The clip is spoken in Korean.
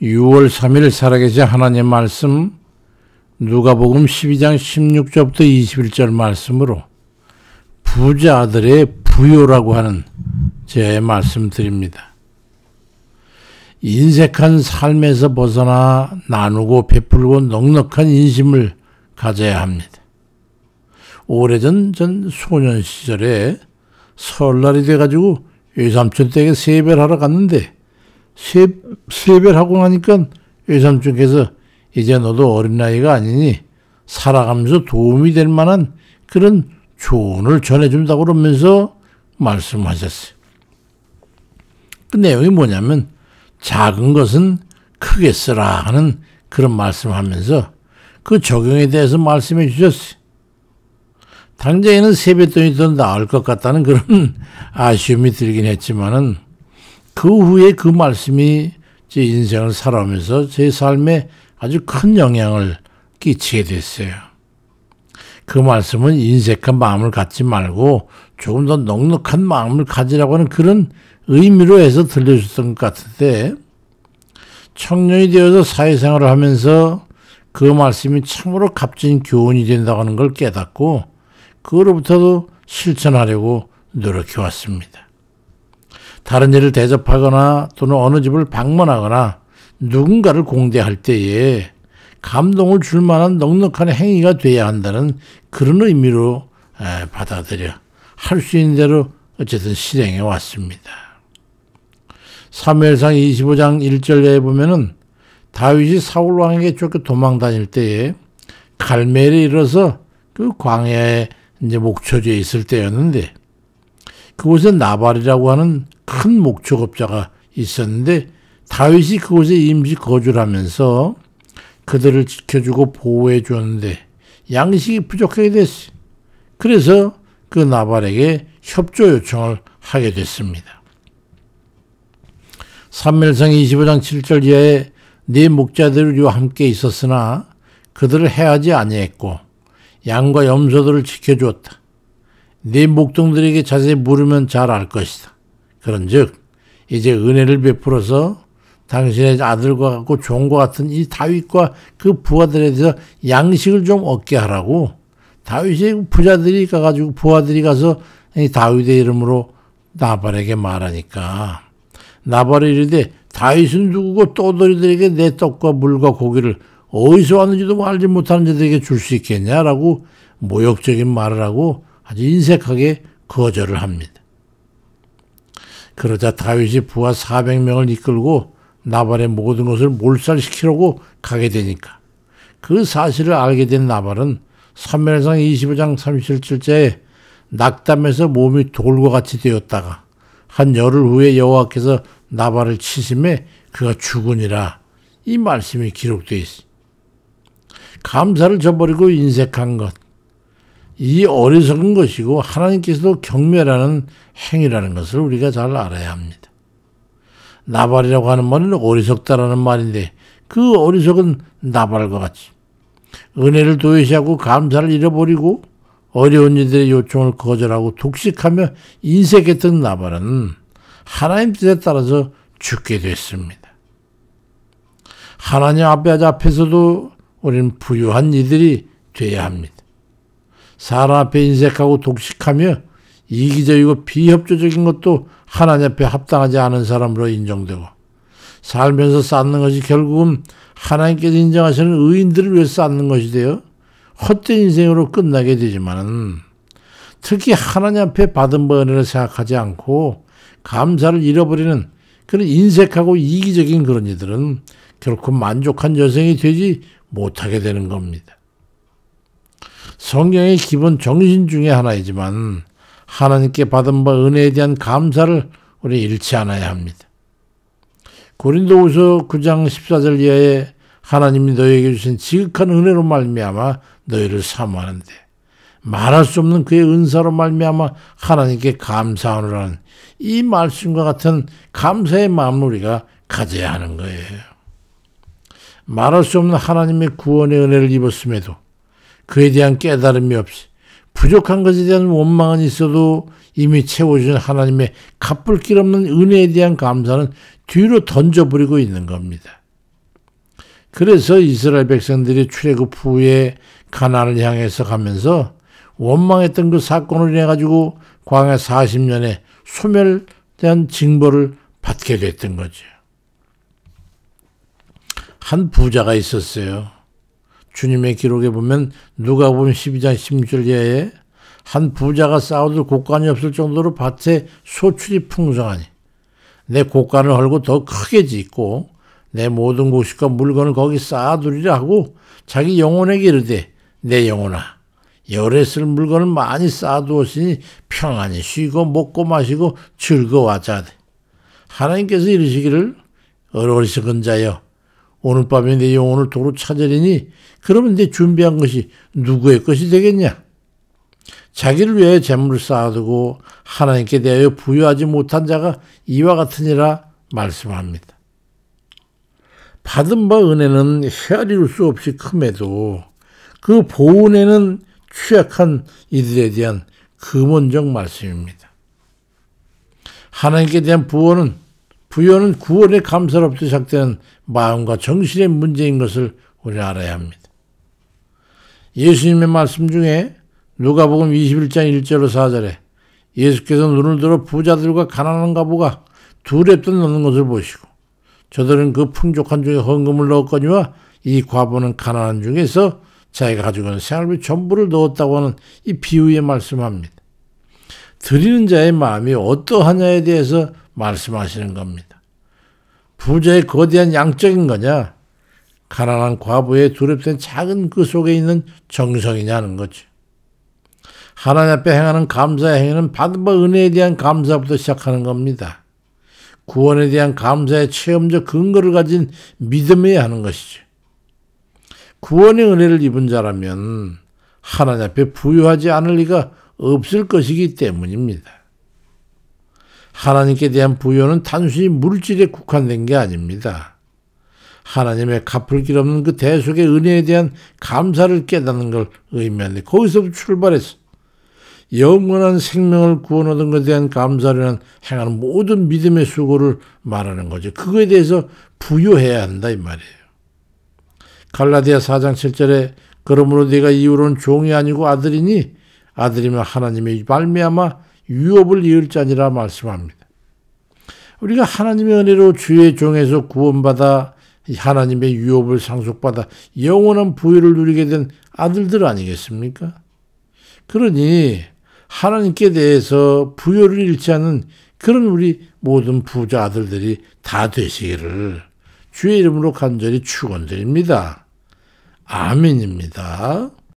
6월 3일 살아계신 하나님의 말씀 누가복음 12장 16절부터 21절 말씀으로 부자들의 부요라고 하는 제 말씀 드립니다. 인색한 삶에서 벗어나 나누고 베풀고 넉넉한 인심을 가져야 합니다. 오래전 소년 시절에 설날이 돼가지고 외삼촌 댁에 세배를 하러 갔는데 세배를 하고 나니까 외삼촌께서 이제 너도 어린 나이가 아니니 살아가면서 도움이 될 만한 그런 조언을 전해준다고 그러면서 말씀하셨어요. 그 내용이 뭐냐면 작은 것은 크게 쓰라 하는 그런 말씀하면서 그 적용에 대해서 말씀해 주셨어요. 당장에는 세뱃돈이 더 나을 것 같다는 그런 아쉬움이 들긴 했지만은 그 후에 그 말씀이 제 인생을 살아오면서 제 삶에 아주 큰 영향을 끼치게 됐어요. 그 말씀은 인색한 마음을 갖지 말고 조금 더 넉넉한 마음을 가지라고 하는 그런 의미로 해서 들려줬던 것 같은데, 청년이 되어서 사회생활을 하면서 그 말씀이 참으로 값진 교훈이 된다고 하는 걸 깨닫고 그로부터도 실천하려고 노력해 왔습니다. 다른 일을 대접하거나 또는 어느 집을 방문하거나 누군가를 공대할 때에 감동을 줄 만한 넉넉한 행위가 돼야 한다는 그런 의미로 받아들여 할 수 있는 대로 어쨌든 실행해 왔습니다. 사무엘상 25장 1절에 보면은 다윗이 사울 왕에게 쫓겨 도망 다닐 때에 갈멜에 이르러서 그 광야에 이제 목초지에 있을 때였는데, 그곳에 나발이라고 하는 큰 목초급자가 있었는데 다윗이 그곳에 임시 거주를 하면서 그들을 지켜주고 보호해 주었는데 양식이 부족하게 됐어요. 그래서 그 나발에게 협조 요청을 하게 됐습니다. 사무엘상 25장 7절 이하에 네 목자들이와 함께 있었으나 그들을 해하지 아니했고 양과 염소들을 지켜주었다. 네 목동들에게 자세히 물으면 잘 알 것이다. 그런즉 이제 은혜를 베풀어서 당신의 아들과 같고 종과 같은 이 다윗과 그 부하들에 대해서 양식을 좀 얻게 하라고 다윗의 부자들이 가가지고 부하들이 가서 이 다윗의 이름으로 나발에게 말하니까 나발이 이르되 다윗은 누구고 떠돌이들에게 내 떡과 물과 고기를 어디서 왔는지도 알지 못하는 자들에게 줄 수 있겠냐라고 모욕적인 말을 하고 아주 인색하게 거절을 합니다. 그러자 다윗이 부하 400명을 이끌고 나발의 모든 것을 몰살시키려고 가게 되니까 그 사실을 알게 된 나발은 사무엘상 25장 37절에 낙담해서 몸이 돌과 같이 되었다가 한 열흘 후에 여호와께서 나발을 치심에 그가 죽으니라, 이 말씀이 기록되어 있습니다. 감사를 저버리고 인색한 것, 이 어리석은 것이고 하나님께서도 경멸하는 행위라는 것을 우리가 잘 알아야 합니다. 나발이라고 하는 말은 어리석다라는 말인데 그 어리석은 나발과 같이 은혜를 도외시하고 감사를 잃어버리고 어려운 이들의 요청을 거절하고 독식하며 인색했던 나발은 하나님 뜻에 따라서 죽게 됐습니다. 하나님 앞에서도 우리는 부유한 이들이 돼야 합니다. 사람 앞에 인색하고 독식하며 이기적이고 비협조적인 것도 하나님 앞에 합당하지 않은 사람으로 인정되고, 살면서 쌓는 것이 결국은 하나님께서 인정하시는 의인들을 위해 쌓는 것이 되어 헛된 인생으로 끝나게 되지만, 특히 하나님 앞에 받은 은혜를 생각하지 않고 감사를 잃어버리는 그런 인색하고 이기적인 그런 이들은 결코 만족한 여성이 되지 못하게 되는 겁니다. 성경의 기본 정신 중에 하나이지만 하나님께 받은 바 은혜에 대한 감사를 우리 잃지 않아야 합니다. 고린도후서 9장 14절 이하에 하나님이 너희에게 주신 지극한 은혜로 말미암아 너희를 사모하는데 말할 수 없는 그의 은사로 말미암아 하나님께 감사하노라는 이 말씀과 같은 감사의 마음을 우리가 가져야 하는 거예요. 말할 수 없는 하나님의 구원의 은혜를 입었음에도 그에 대한 깨달음이 없이 부족한 것에 대한 원망은 있어도 이미 채워주신 하나님의 갚을 길 없는 은혜에 대한 감사는 뒤로 던져버리고 있는 겁니다. 그래서 이스라엘 백성들이 출애굽 후에 가나안을 향해서 가면서 원망했던 그 사건을 인해 가지고 광야 40년에 소멸된 징벌을 받게 됐던 거죠. 한 부자가 있었어요. 주님의 기록에 보면 누가복음 12장 16절에 한 부자가 쌓아둘 곳간이 없을 정도로 밭에 소출이 풍성하니 내 곳간을 헐고 더 크게 짓고 내 모든 곡식과 물건을 거기 쌓아두리라 하고 자기 영혼에게 이르되 내 영혼아 열에 쓸 물건을 많이 쌓아두었으니 평안히 쉬고 먹고 마시고 즐거워하자. 하나님께서 이르시기를 어리석은 자여 오늘 밤에 내 영혼을 도로 찾으리니 그러면 내 준비한 것이 누구의 것이 되겠냐? 자기를 위해 재물을 쌓아두고 하나님께 대하여 부여하지 못한 자가 이와 같으니라 말씀합니다. 받은 바 은혜는 헤아릴 수 없이 큼에도 그 보은혜는 취약한 이들에 대한 근원적 말씀입니다. 하나님께 대한 부여는 구원의 감사로부터 시작되는 마음과 정신의 문제인 것을 우리 알아야 합니다. 예수님의 말씀 중에 누가복음 21장 1절로 4절에 예수께서 눈을 들어 부자들과 가난한 과부가 두 랩돈 넣는 것을 보시고 저들은 그 풍족한 중에 헌금을 넣었거니와 이 과부는 가난한 중에서 자기가 가지고 있는 생활비 전부를 넣었다고 하는 이 비유에 말씀합니다. 드리는 자의 마음이 어떠하냐에 대해서 말씀하시는 겁니다. 부자의 거대한 양적인 거냐, 가난한 과부의 두렵된 작은 그 속에 있는 정성이냐는 거죠. 하나님 앞에 행하는 감사의 행위는 받은 바 은혜에 대한 감사부터 시작하는 겁니다. 구원에 대한 감사의 체험적 근거를 가진 믿음이어야 하는 것이죠. 구원의 은혜를 입은 자라면 하나님 앞에 부여하지 않을 리가 없을 것이기 때문입니다. 하나님께 대한 부여는 단순히 물질에 국한된 게 아닙니다. 하나님의 갚을 길 없는 그 대속의 은혜에 대한 감사를 깨닫는 걸 의미하는데 거기서부터 출발해서 영원한 생명을 구원 얻은 것에 대한 감사를 행하는 모든 믿음의 수고를 말하는 거죠. 그거에 대해서 부여해야 한다 이 말이에요. 갈라디아 4장 7절에 그러므로 네가 이후로는 종이 아니고 아들이니 아들이면 하나님의 말미암아 유업을 이을 자니라 말씀합니다. 우리가 하나님의 은혜로 주의 종에서 구원받아 하나님의 유업을 상속받아 영원한 부유를 누리게 된 아들들 아니겠습니까? 그러니 하나님께 대해서 부여를 잃지 않는 그런 우리 모든 부자 아들들이 다 되시기를 주의 이름으로 간절히 축원드립니다. 아멘입니다.